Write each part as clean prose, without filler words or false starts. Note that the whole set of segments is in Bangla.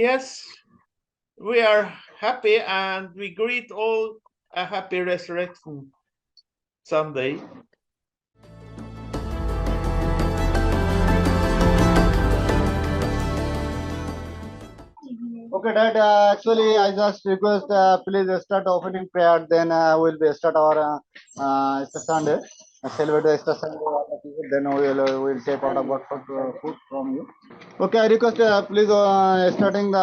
Yes, we are happy and we greet all a happy Resurrection Sunday. Okay, Dad. Actually, I just request, please start opening prayer. Then we'll be start our Easter Sunday. Celebrate the Easter Sunday. Then we'll take out of God food from you. Okay, I request, please starting the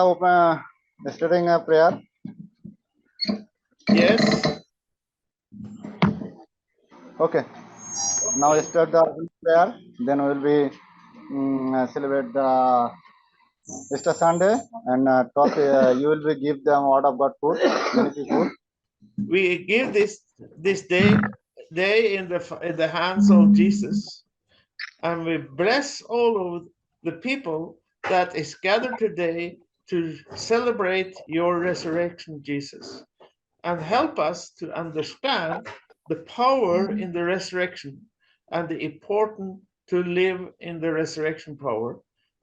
starting a prayer. Yes. Okay. Now start the prayer. Then we'll be celebrate the Easter Sunday and talk. You will be give them word of God food, many people. We give this day in the hands of Jesus, and we bless all of the people that is gathered today to celebrate your resurrection, Jesus, and help us to understand the power in the resurrection and the importance to live in the resurrection power.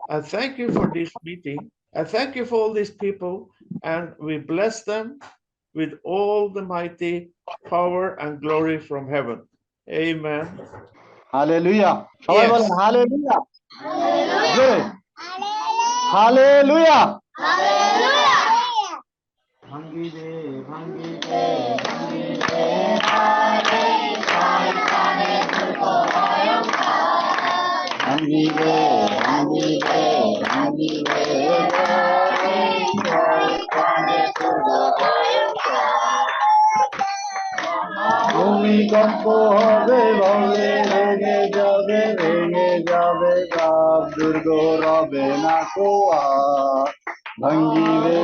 I thank you for this meeting. I thank you for all these people, and we bless them with all the mighty power and glory from heaven. Amen. Hallelujah. Yes. Hallelujah. Hallelujah. ভূমিকম্প হবে বলে ভেঙে যাবে গাব দুর্গ রবে না কোয়া ভাঙ্গিবে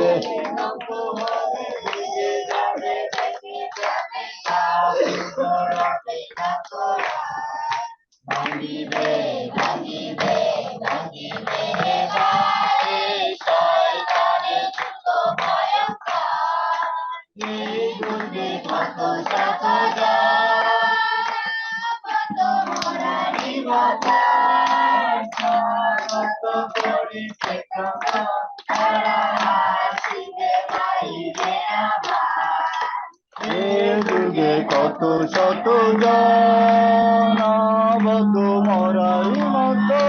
দুর্গে কত শত জনবত মরাই মতো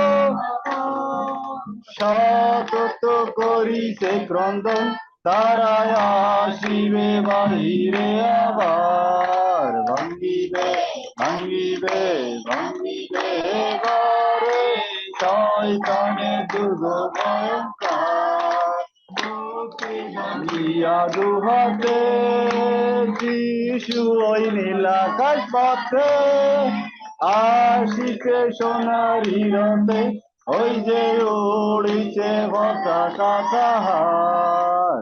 সতত করিছে ক্রন্দন তারায় আসিবে বাহিরে আবার ভাঙ্গিবে ঘরে শয়তানের দুর্গ ভয়ঙ্কর ভাঙ্গিয়া দুহাতে যিশু ওই নীলাকাশ পথে আসিছে সোনারি রথে ওই যে উড়িছে পতাকা তাহার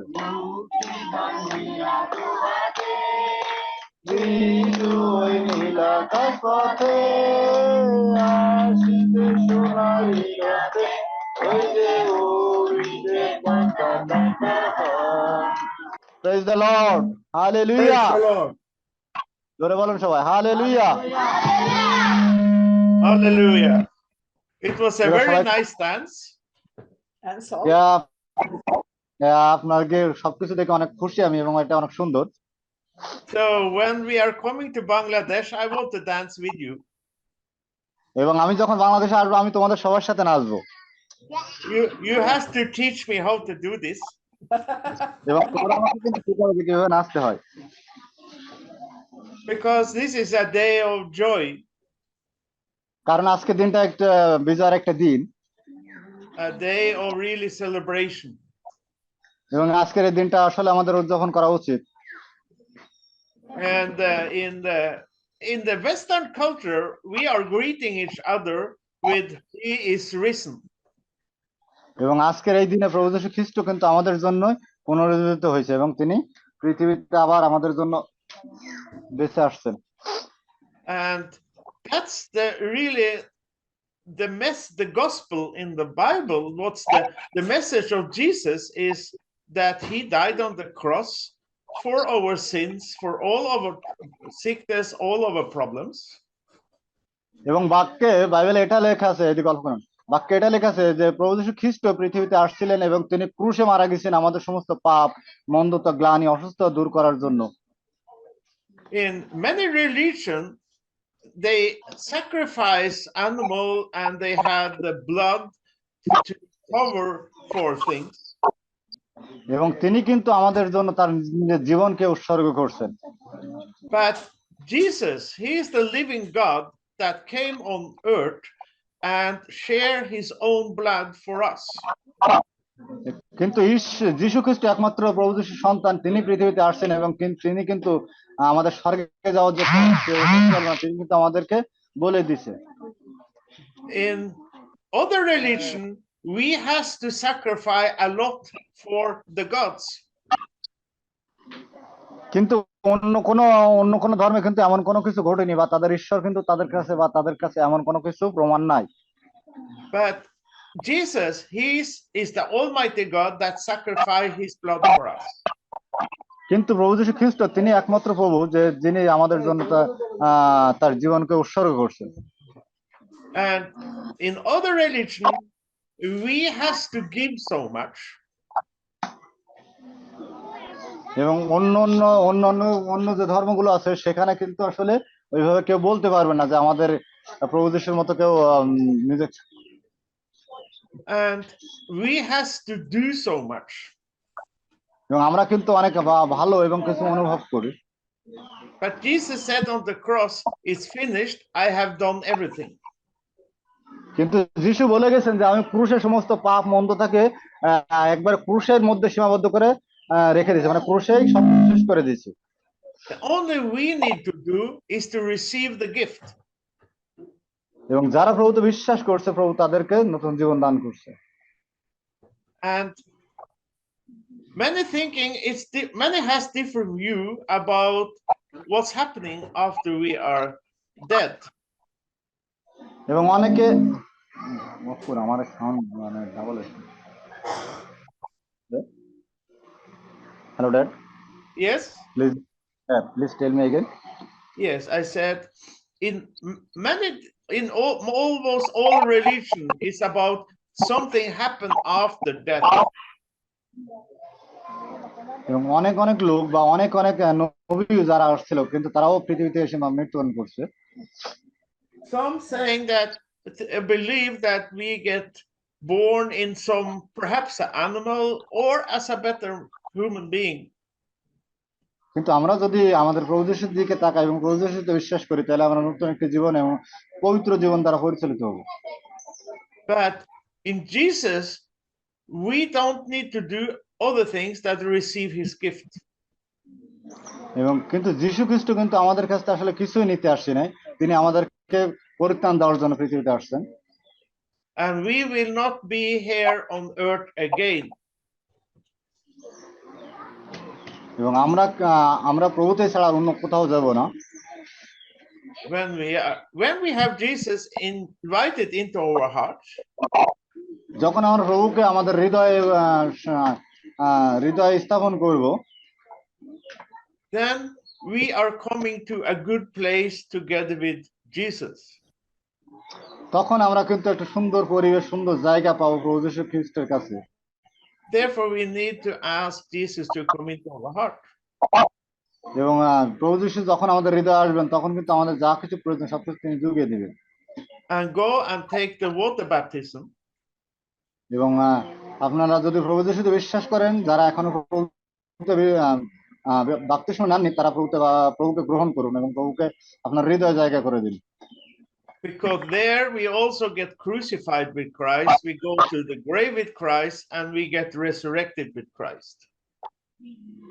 যিশু ওই নীলাকাশ পথে আসিছে সোনারি রথে ওই যে উড়িছে পতাকা তাহার। Praise the Lord. Hallelujah. Praise the Lord. জোরে বলুন সবাই Hallelujah. Hallelujah. It was a very nice dance. And so আপনাকে সবকিছু দেখে অনেক খুশি আমি এবং এটা অনেক সুন্দর। So when we are coming to Bangladesh, I want to dance with you. এবং আমি যখন বাংলাদেশে আসবো আমি তোমাদের সবার সাথে নাচবো। You have to teach me how to do this. এবং তোমরা আমাকে কিন্তু শেখাবে যে কিভাবে নাচতে হয়। Because this is a day of joy. কারণ আজকের দিনটা একটা বিজয়ের একটা দিন। A day of really celebration. এবং আজকের এই দিনটা আসলে আমাদের উদযাপন করা উচিত। And in the Western culture, we are greeting each other with "He is risen." এবং আজকের এই দিনে প্রভু যীশু খ্রিস্ট কিন্তু আমাদের জন্য পুনরুত্থিত হয়েছে এবং তিনি পৃথিবীতে আবার আমাদের জন্য বেঁচে আসছেন। And that's the gospel in the Bible. What's the message of Jesus is that he died on the cross for our sins, for all of our sickness, all of our problems. এবং বাক্যে বাইবেলে এটা লেখা আছে, এটি গল্প করুন, বাক্যে এটা লেখা আছে যে প্রভু যীশু খ্রিস্ট পৃথিবীতে আসছিলেন এবং তিনি ক্রুশে মারা গেছেন আমাদের সমস্ত পাপ, মন্দতা, গ্লানি, অসুস্থতা দূর করার জন্য। In many religions, they sacrifice animal and they had the blood to cover for things. এবং তিনি কিন্তু আমাদের জন্য তার নিজের জীবনকে উৎসর্গ করছেন। But Jesus, he is the living God that came on earth and shared his own blood for us. কিন্তু যীশু খ্রিস্ট একমাত্র প্রভু যীশুর সন্তান, তিনি পৃথিবীতে আসছেন এবং তিনি কিন্তু আমাদের স্বর্গে যাওয়ার যে তিনি কিন্তু আমাদেরকে বলে দিছে। In other religion, we has to sacrifice a lot for the gods. কিন্তু অন্য কোন ধর্মে কিন্তু এমন কোনো কিছু ঘটেনি, বা তাদের ঈশ্বর কিন্তু তাদের কাছে এমন কোনো কিছু প্রমাণ নাই। But Jesus, he is the Almighty God that sacrificed his blood for us. কিন্তু প্রভু যীশু খ্রিস্ট তিনি একমাত্র প্রভু যে যিনি আমাদের জন্য তার জীবনকে উৎসর্গ করছেন। And in other religion, we has to give so much. এবং অন্য যে ধর্মগুলো আছে সেখানে কিন্তু আসলে ওইভাবে কেউ বলতে পারবে না যে আমাদের প্রভু যীশুর মতো কেউ নিজে। And we has to do so much. এবং আমরা কিন্তু অনেক ভালো এবং কিছু অনুভব করি। But Jesus said on the cross, "It's finished. I have done everything." কিন্তু যিশু বলে গেছেন যে আমি ক্রুশের সমস্ত পাপ মন্দতাকে একবার ক্রুশের মধ্যে সীমাবদ্ধ করে রেখে দিয়েছি, মানে ক্রুশেই সব শেষ করে দিয়েছি। The only we need to do is to receive the gift. এবং যারা প্রভুতে বিশ্বাস করছে, প্রভু তাদেরকে নতুন জীবন দান করছে। And many has different view about what's happening after we are dead. এবং অনেকে আমার সাউন্ড মানে ডাবল আসছে। Hello, Dad. Yes? Please tell me again. Yes, I said almost all religion is about something happened after death. এবং অনেক লোক বা অনেক নবী যারা আসছিল কিন্তু তারাও পৃথিবীতে এসে মৃত্যুবরণ করছে। Some saying that believe that we get born in some perhaps an animal or as a better human being. কিন্তু আমরা যদি আমাদের প্রভু যীশুর দিকে তাকাই এবং প্রভু যীশুতে বিশ্বাস করি, তাহলে আমরা নতুন একটি জীবন এবং পবিত্র জীবন দ্বারা পরিচালিত হব। But in Jesus, we don't need to do other things that receive his gift. এবং কিন্তু যীশু খ্রিস্ট কিন্তু আমাদের কাছে আসলে কিছুই নিতে আসছে না, তিনি আমাদেরকে পরিত্রাণ দেওয়ার জন্য পৃথিবীতে আসছেন। And we will not be here on earth again. এবং আমরা প্রভুতে ছাড়া অন্য কোথাও যাব না। When we have Jesus invited into our hearts, যখন আমরা প্রভুকে আমাদের হৃদয়ে স্থাপন করব, then we are coming to a good place together with Jesus. তখন আমরা কিন্তু একটা সুন্দর পরিবেশ, সুন্দর জায়গা পাবো প্রভু যীশু খ্রিস্টের কাছে। Therefore we need to ask Jesus to come into our heart. এবং প্রভু যীশু যখন আমাদের হৃদয়ে আসবেন, তখন কিন্তু আমাদের যা কিছু প্রয়োজন সবকিছু তিনি যুগিয়ে দিবেন। And go and take the water baptism. এবং আপনারা যদি প্রভু যীশুতে বিশ্বাস করেন, যারা এখনো বাপ্তিস্ম নেননি, তারা প্রভুকে গ্রহণ করুন এবং প্রভুকে আপনার হৃদয়ে জায়গা করে দিন। Because there we also get crucified with Christ, we go to the grave with Christ, and we get resurrected with Christ.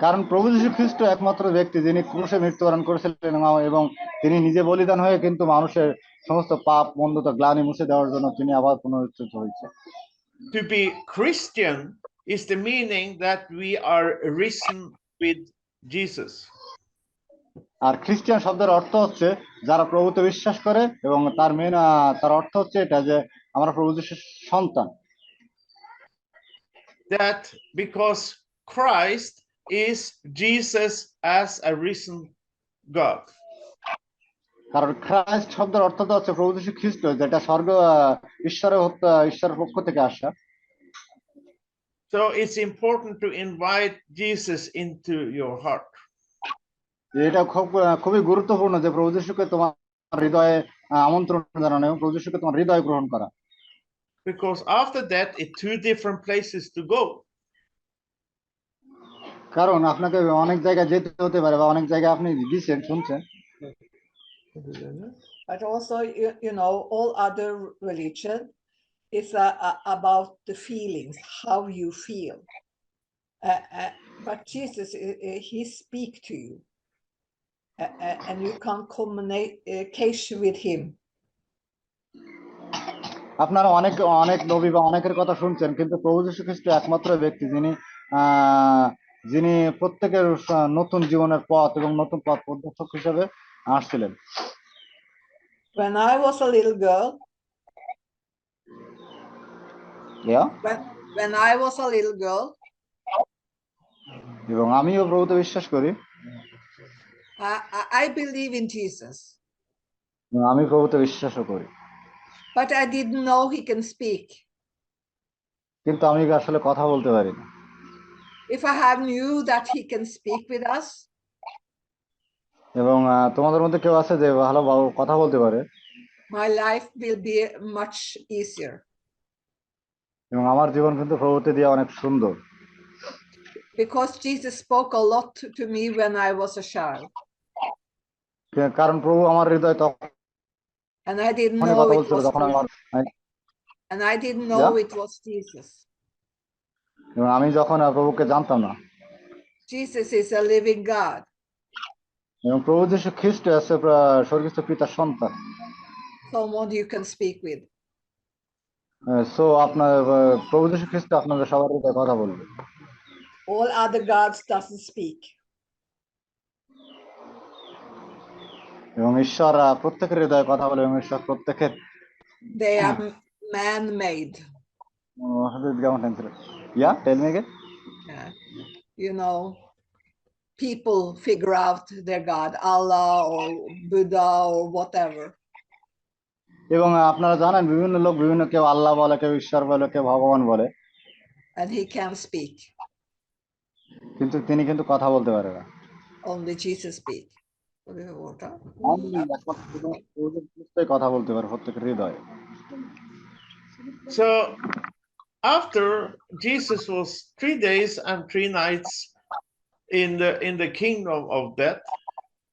কারণ প্রভু যীশু খ্রিস্ট একমাত্র ব্যক্তি যিনি ক্রুশে মৃত্যুবরণ করেছিলেন এবং তিনি নিজে বলিদান হয়ে কিন্তু মানুষের সমস্ত পাপ মন্দতা গ্লানি মুছে দেওয়ার জন্য তিনি আবার পুনরুত্থিত হয়েছে। To be Christian is the meaning that we are risen with Jesus. আর খ্রিস্টান শব্দের অর্থ হচ্ছে যারা প্রভুতে বিশ্বাস করে, এবং তার অর্থ হচ্ছে এটা যে আমরা প্রভু যীশুর সন্তান। That because Christ is Jesus as a risen God. কারণ খ্রাইস্ট শব্দের অর্থ তো হচ্ছে প্রভু যীশু খ্রিস্ট, যেটা স্বর্গ ঈশ্বরের পক্ষ থেকে আসা। So it's important to invite Jesus into your heart. এটা খুবই গুরুত্বপূর্ণ যে প্রভু যীশুকে তোমার হৃদয়ে আমন্ত্রণ জানানো এবং প্রভু যীশুকে তোমার হৃদয়ে গ্রহণ করা। Because after that, it's two different places to go. কারণ আপনাকে অনেক জায়গায় যেতে হতে পারে বা অনেক জায়গায় আপনি দিচ্ছেন শুনছেন। But also, you know, all other religion is about the feelings, how you feel. But Jesus, he speak to you, and you can communicate with him. আপনারা অনেক নবী বা অনেকের কথা শুনছেন, কিন্তু প্রভু যীশু খ্রিস্ট একমাত্র ব্যক্তি যিনি প্রত্যেকের নতুন জীবনের পথ এবং নতুন পথ প্রদর্শক হিসেবে আসছিলেন। When I was a little girl, when I was a little girl, এবং আমিও প্রভুতে বিশ্বাস করি, I believe in Jesus. আমি প্রভুতে বিশ্বাসও করি, But I didn't know he can speak. কিন্তু আমি আসলে কথা বলতে পারি না। If I had knew that he can speak with us, এবং তোমাদের মধ্যে কেউ আছে যে ভালো কথা বলতে পারে, my life will be much easier. এবং আমার জীবন কিন্তু প্রভুতে দিয়ে অনেক সুন্দর। Because Jesus spoke a lot to me when I was a child. কারণ প্রভু আমার হৃদয় তখন And I didn't know কথা it বলছিল, was তখন and I didn't know it was Jesus. এবং আমি যখন প্রভুকে জানতাম না। Jesus is a living God. এবং প্রভু যীশু খ্রিস্ট আছে স্বর্গস্থ পিতার সন্তান। Someone you can speak with. So আপনার প্রভু যীশু খ্রিস্ট আপনাদের সবার হৃদয়ে কথা বলবে। All other gods doesn't speak. এবং ঈশ্বর প্রত্যেকের হৃদয়ে কথা বলে, এবং ঈশ্বর প্রত্যেকের They are man-made. Yeah, tell me again. You know, people figure out their God, Allah or Buddha or whatever. এবং আপনারা জানেন বিভিন্ন লোক কেউ আল্লাহ বলে, কেউ ঈশ্বর বলে, কেউ ভগবান বলে, and he can speak. কিন্তু তিনি কিন্তু কথা বলতে পারে না। Only Jesus speak. কথা বলতে পারে প্রত্যেকের হৃদয়ে। So after Jesus was 3 days and 3 nights in the kingdom of death,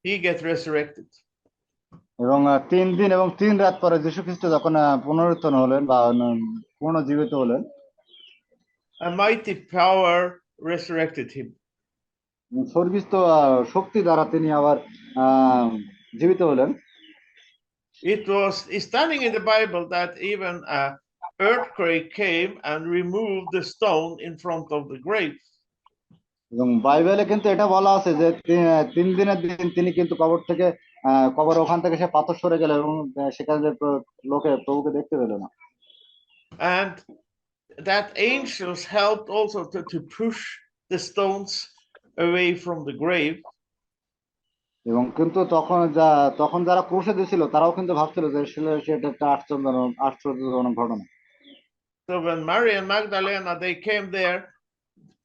he get resurrected. এবং 3 দিন এবং 3 রাত পরে যীশু খ্রিস্ট যখন পুনরুত্থান হলেন বা পুনর্জীবিত হলেন, A mighty power resurrected him. স্বর্গস্থ শক্তি দ্বারা তিনি আবার জীবিত হলেন। It was standing in the Bible that even a earthquake came and removed the stone in front of the grave. এবং বাইবেলে কিন্তু এটা বলা আছে যে 3 দিনের দিন তিনি কিন্তু কবর ওখান থেকে সে পাথর সরে গেল এবং সেখানে লোকে প্রভুকে দেখতে পেল না। And that angels helped also to push the stones away from the grave. এবং কিন্তু তখন যারা ক্রুশে দিয়েছিল তারাও কিন্তু ভাবছিল যে সেটা একটা আশ্চর্যজনক ঘটনা। So when Mary and Magdalena they came there,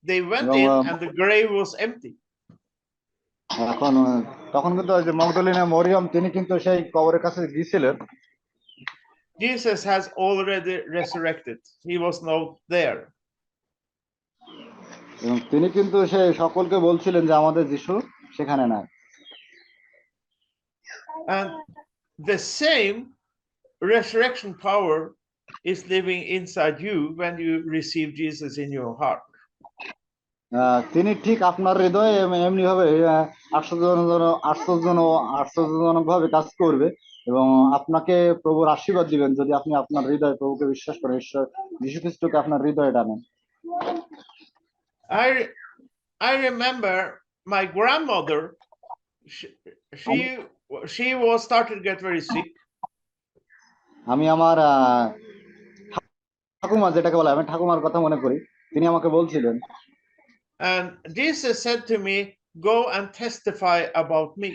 they went in and the grave was empty. তখন কিন্তু ওই যে মগদলিনা মরিয়ম তিনি কিন্তু সেই কবরের কাছে গিয়েছিলেন। Jesus has already resurrected. He was not there. এবং তিনি কিন্তু সেই সকলকে বলছিলেন যে আমাদের যিশু সেখানে নাই। And the same resurrection power is living inside you when you receive Jesus in your heart. তিনি ঠিক আপনার হৃদয়ে এমনি ভাবে আশ্চর্যজনক ভাবে কাজ করবে এবং আপনাকে প্রভুর আশীর্বাদ দিবেন যদি আপনি আপনার হৃদয়ে প্রভুকে বিশ্বাস করেন, ঈশ্বর যীশু খ্রিস্টকে আপনার হৃদয়ে টানেন। I remember my grandmother. She was started to get very sick. আমি আমার ঠাকুমা, যেটাকে বলে আমি ঠাকুমার কথা মনে করি, তিনি আমাকে বলছিলেন, and Jesus said to me, go and testify about me.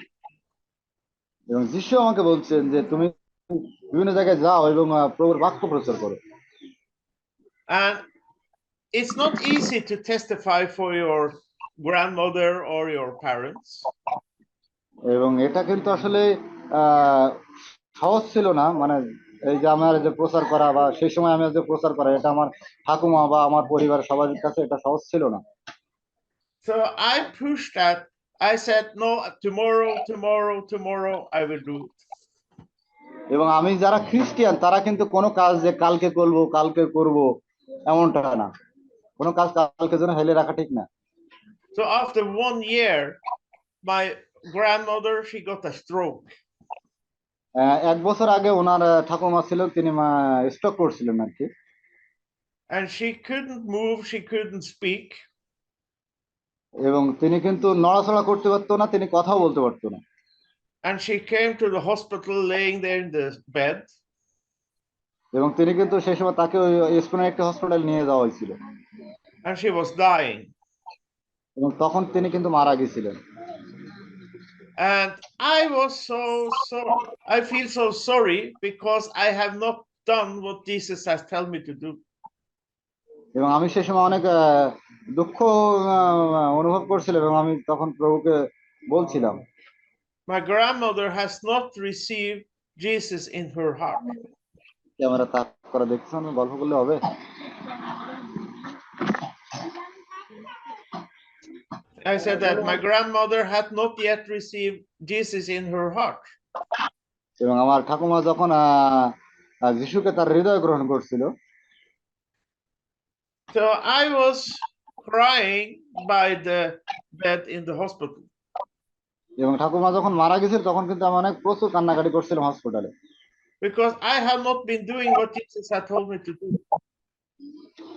এবং যিশু আমাকে বলছেন যে তুমি বিভিন্ন জায়গায় যাও এবং প্রভুর বাক্য প্রচার করো। And it's not easy to testify for your grandmother or your parents. এবং এটা কিন্তু আসলে আহ সহজ ছিল না, মানে এই যে আমার যে প্রচার করা বা সেই সময় আমি যে প্রচার করা, এটা আমার ঠাকুমা বা আমার পরিবার সবার কাছে এটা সহজ ছিল না। So I pushed that. I said, no, tomorrow, I will do it. এবং আমি যারা খ্রিস্টিয়ান তারা কিন্তু কোনো কাজ যে কালকে করবো কালকে করব এমনটা না, কোনো কাজ কালকে জন্য হেলে রাখা ঠিক না। So after 1 year, my grandmother, she got a stroke. 1 বছর আগে ওনার ঠাকুমা ছিল, তিনি স্ট্রোক করছিলেন আর কি। And she couldn't move, she couldn't speak. এবং তিনি কিন্তু নড়াচড়া করতে পারতো না, তিনি কথাও বলতে পারতো না। And she came to the hospital laying there in the bed. এবং তিনি কিন্তু সেই সময় তাকে ওই স্পেনের একটি হসপিটাল নিয়ে যাওয়া হয়েছিল। And she was dying. এবং তখন তিনি কিন্তু মারা গেছিলেন। And I was I feel so sorry because I have not done what Jesus has told me to do. এবং আমি সেই সময় অনেক দুঃখ অনুভব করছিলাম এবং আমি তখন প্রভুকে বলছিলাম, My grandmother has not received Jesus in her heart. Camera তাক করা দেখছেন, গল্প করলে হবে? I said that my grandmother had not yet received Jesus in her heart. এবং আমার ঠাকুমা যখন যিশুকে তার হৃদয় গ্রহণ করছিল, So I was crying by the bed in the hospital. এবং ঠাকুমা যখন মারা গেছিল তখন কিন্তু আমি অনেক প্রচুর কান্নাকাটি করছিলাম হসপিটালে। Because I have not been doing what Jesus had told me to do.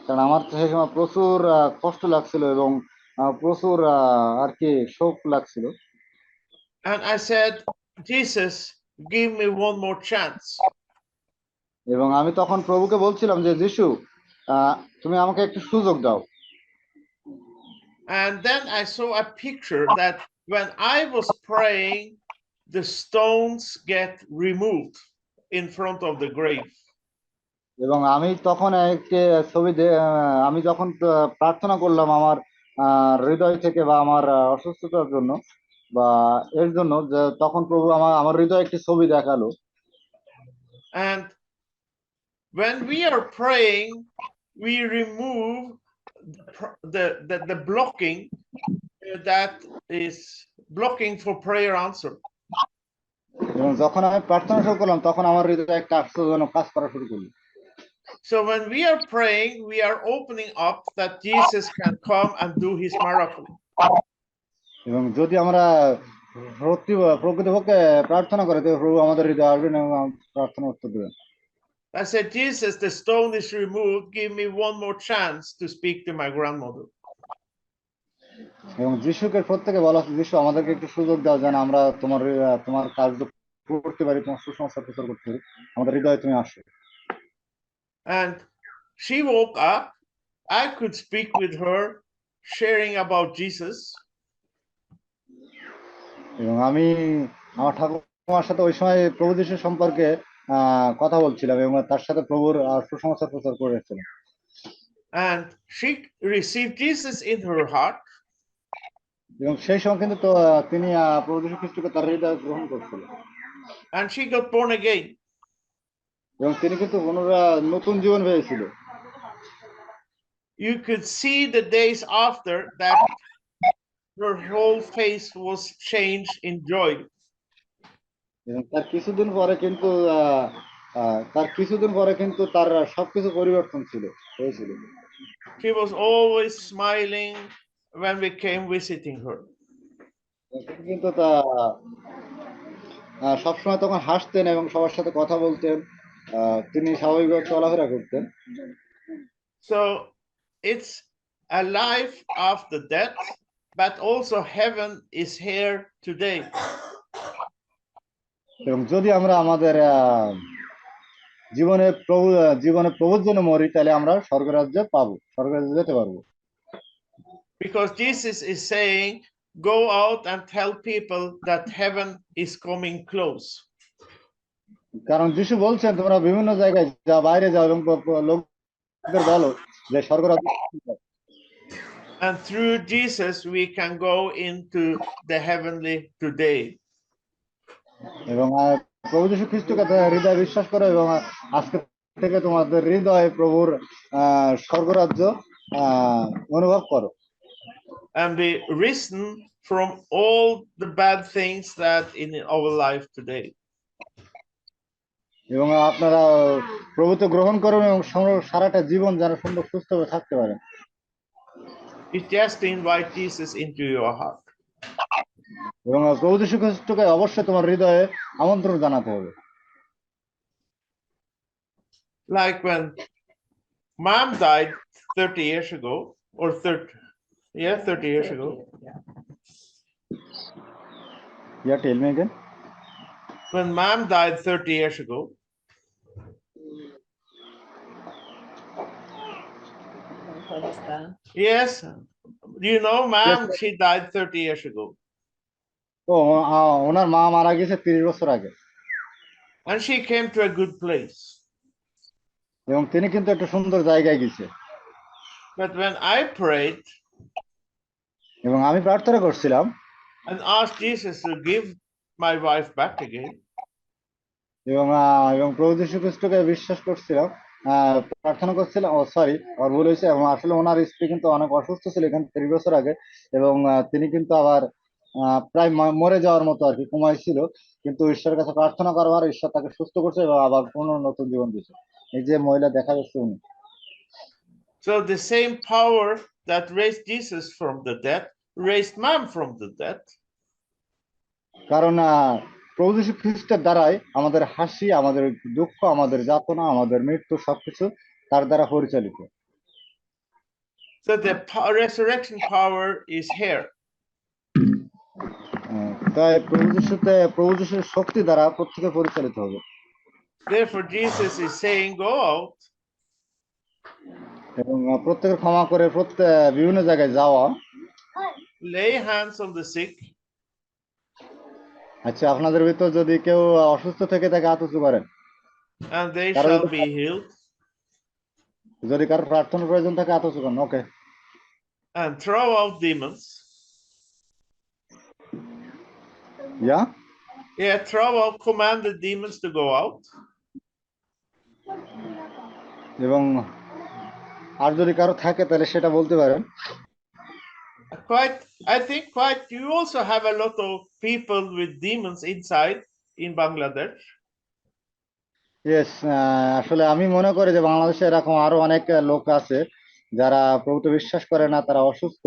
কারণ আমার সেই সময় প্রচুর কষ্ট লাগছিল এবং প্রচুর আর কি শোক লাগছিল। And I said, Jesus, give me one more chance. এবং আমি তখন প্রভুকে বলছিলাম যে যিশু, তুমি আমাকে একটু সুযোগ দাও। And then I saw a picture that when I was praying, the stones get removed in front of the grave. এবং আমি তখন একটি ছবি আমি যখন প্রার্থনা করলাম আমার হৃদয় থেকে বা আমার অসুস্থতার জন্য বা এর জন্য, যে তখন প্রভু আমার হৃদয়ে একটি ছবি দেখালো। And when we are praying, we remove the blocking that is blocking for prayer answer. এবং যখন আমি প্রার্থনা শুরু করলাম তখন আমার হৃদয়ে একটা আশ্চর্যজনক কাজ করা শুরু করলো। So when we are praying, we are opening up that Jesus can come and do his miracle. এবং যদি আমরা প্রকৃতপক্ষে প্রার্থনা করে, তবে প্রভু আমাদের হৃদয়ে আসবেন এবং প্রার্থনা উত্তর দেবেন। I said, Jesus, the stone is removed. Give me one more chance to speak to my grandmother. এবং যিশুকে প্রত্যেকে বলা হচ্ছে, যিশু আমাদেরকে একটু সুযোগ দাও যেন আমরা তোমার কাজ করতে পারি, তোমার সুসংবাদ প্রচার করতে পারি, আমাদের হৃদয়ে তুমি আসো। And she woke up. I could speak with her, sharing about Jesus. এবং আমি আমার ঠাকুমার সাথে ওই সময় প্রভু যিশু সম্পর্কে কথা বলছিলাম এবং তার সাথে প্রভুর সুসংবাদ প্রচার করেছিলাম। And she received Jesus in her heart. এবং সেই সময় কিন্তু তিনি প্রভু যীশু খ্রিস্টকে তার হৃদয়ে গ্রহণ করছিলেন। And she got born again. এবং তিনি কিন্তু নতুন জীবন পেয়েছিল। You could see the days after that her whole face was changed in joy. এবং তার কিছুদিন পরে কিন্তু তার সবকিছু পরিবর্তন হয়েছিল। She was always smiling when we came visiting her. তিনি কিন্তু সবসময় তখন হাসতেন এবং সবার সাথে কথা বলতেন, তিনি স্বাভাবিকভাবে চলাফেরা করতেন। So it's a life after death, but also heaven is here today. এবং যদি আমরা আমাদের জীবনে প্রভুর জন্য মরি, তাহলে আমরা স্বর্গরাজ্যে যেতে পারবো। Because Jesus is saying, go out and tell people that heaven is coming close. কারণ যিশু বলছেন তোমরা বিভিন্ন জায়গায় যা বাইরে যাও এবং লোকদের বলো যে স্বর্গরাজ্য And through Jesus, we can go into the heavenly today. এবং প্রভু যীশু খ্রিস্টকে হৃদয়ে বিশ্বাস করো এবং আজকে থেকে তোমাদের হৃদয়ে প্রভুর স্বর্গরাজ্য অনুভব করো And be risen from all the bad things that in our life today. এবং আপনারা প্রভুত্ব গ্রহণ করুন এবং সারাটা জীবন যেন সুন্দর সুস্থভাবে থাকতে পারেন You just invite Jesus into your heart. এবং প্রভু যীশু খ্রিস্টকে অবশ্যই তোমার হৃদয়ে আমন্ত্রণ জানাতে হবে Like when mom died 30 years ago, or 30 years ago. Yeah. Yeah, tell me again. When mom died 30 years ago, Don't understand. yes, you know, mom, Yes, she died 30 years ago. ও ওনার মা মারা গেছে 30 বছর আগে And she came to a good place. এবং তিনি কিন্তু একটা সুন্দর জায়গায় গেছে But when I prayed এবং আমি প্রার্থনা করছিলাম and asked Jesus to give my wife back again, এবং এবং প্রভু যীশু খ্রিস্টকে বিশ্বাস করছিলাম প্রার্থনা করছিলাম সরি আর ভুল হয়েছে এবং আসলে ওনার স্ত্রী কিন্তু অনেক অসুস্থ ছিল এখানে 30 বছর আগে এবং তিনি কিন্তু আবার প্রায় মরে যাওয়ার মতো আর কি কোমায় ছিল কিন্তু ঈশ্বরের কাছে প্রার্থনা করবার ঈশ্বর তাকে সুস্থ করছে এবং আবার পুনঃ নতুন জীবন দিয়েছে এই যে মহিলা দেখা যাচ্ছে উনি so the same power that raised Jesus from the dead raised mom from the dead. কারণ প্রভু যীশু খ্রিস্টের দ্বারাই আমাদের হাসি আমাদের দুঃখ আমাদের যাতনা আমাদের মৃত্যু সবকিছু তার দ্বারা পরিচালিত So the resurrection power is here. তাই প্রভু যীশুর শক্তি দ্বারা প্রত্যেকে পরিচালিত হবে Therefore Jesus is saying, go out এবং প্রত্যেকের ক্ষমা করে বিভিন্ন জায়গায় যাওয়া lay hands on the sick. আচ্ছা আপনাদের ভিতর যদি কেউ অসুস্থ থেকে থাকে হাত উঁচু করেন And they shall be healed. যদি কারো প্রার্থনার প্রয়োজন থাকে হাত উঁচু করেন ওকে And throw out demons. Yeah, throw out, command the demons to go out. এবং আর যদি কারো থাকে তাহলে সেটা বলতে পারেন I think you also have a lot of people with demons inside in Bangladesh. Yes, আসলে আমি মনে করি যে বাংলাদেশে এরকম আরো অনেক লোক আছে যারা প্রভুতে বিশ্বাস করে না তারা অসুস্থ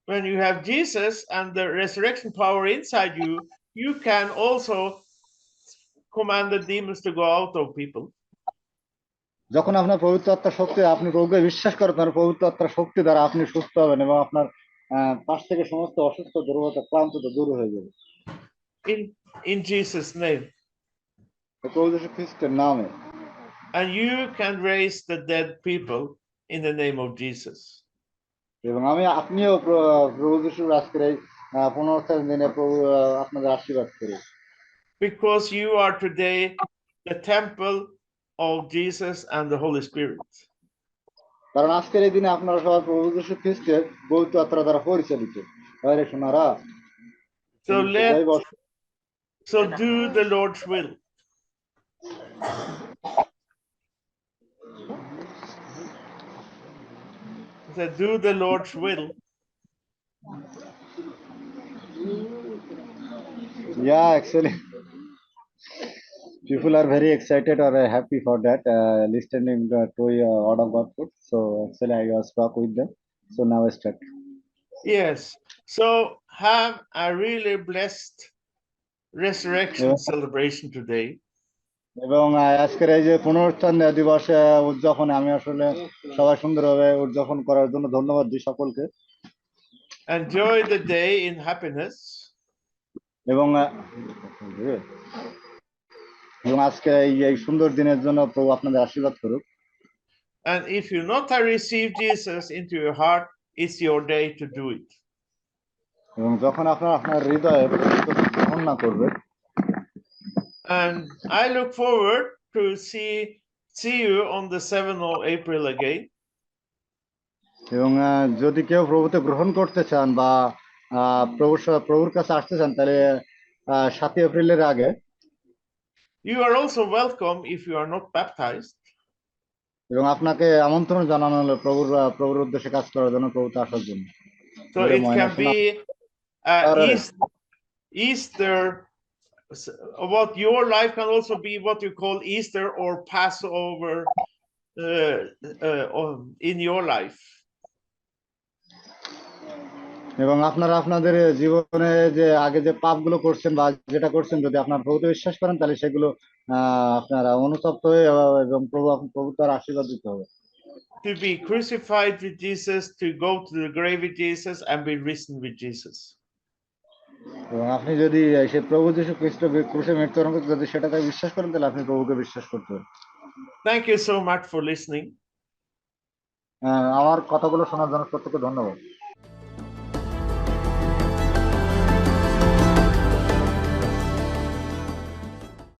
When you have Jesus and the resurrection power inside you, you can also command the demons to go out of people. যখন আপনার পবিত্র আত্মার শক্তি আপনি প্রভুকে বিশ্বাস করেন তার পবিত্র আত্মার শক্তি দ্বারা আপনি সুস্থ হবেন এবং আপনার পাশ থেকে সমস্ত অসুস্থ দুর্বলতা ক্লান্ততা দূর হয়ে যাবে In Jesus' name. প্রভু যীশু খ্রিস্টের নামে And you can raise the dead people in the name of Jesus. এবং আপনিও প্রভু যীশুর আজকের এই পুনরুত্থানের দিনে প্রভু আপনাদের আশীর্বাদ করি Because you are today the temple of Jesus and the Holy Spirit. কারণ আজকের এই দিনে আপনারা সবাই প্রভু যীশু খ্রিস্টের পবিত্র আত্মা দ্বারা পরিচালিত বাইরে শোনারা So do the Lord's will. So do the Lord's will. Yeah, actually people are very excited or happy for that listening to word of God food. So actually I was talk with them. So now I start. Yes. So have a really blessed resurrection celebration today. এবং আজকের এই যে পুনরুত্থান দিবস উদযাপনে আমি আসলে সবাই সুন্দরভাবে উদযাপন করার জন্য ধন্যবাদ দিই সকলকে Enjoy the day in happiness. এবং আজকে এই সুন্দর দিনের জন্য প্রভু আপনাদের আশীর্বাদ করুক And if you not have received Jesus into your heart, it's your day to do it. এবং যখন আপনার আপনার হৃদয়ে প্রকৃতকে গ্রহণ না করবেন, And I look forward to see you on the 7th of April again. এবং যদি কেউ প্রভুতে গ্রহণ করতে চান বা প্রভুর কাছে আসতে চান, তাহলে 7 এপ্রিলের আগে You are also welcome if you are not baptized. এবং আপনাকে আমন্ত্রণ জানানো হলো প্রভুর উদ্দেশ্যে কাজ করার জন্য, প্রভুতে আসার জন্য। So it can be Easter. What your life can also be what you call Easter or Passover in your life. এবং আপনারা আপনাদের জীবনে যে আগে যে পাপগুলো করছেন বা যেটা করছেন, যদি আপনার প্রভুতে বিশ্বাস করেন, তাহলে সেগুলো আপনারা অনুতপ্ত হয়ে এবং প্রভু তার আশীর্বাদ দিতে হবে। To be crucified with Jesus, to go to the grave with Jesus, and be risen with Jesus. এবং আপনি যদি সেই প্রভু যীশু খ্রিস্ট ক্রুশে মৃত্যুবরণ করতে যদি সেটাতে বিশ্বাস করেন, তাহলে আপনি প্রভুকে বিশ্বাস করতে হবে। Thank you so much for listening. আমার কথাগুলো শোনার জন্য প্রত্যেককে ধন্যবাদ।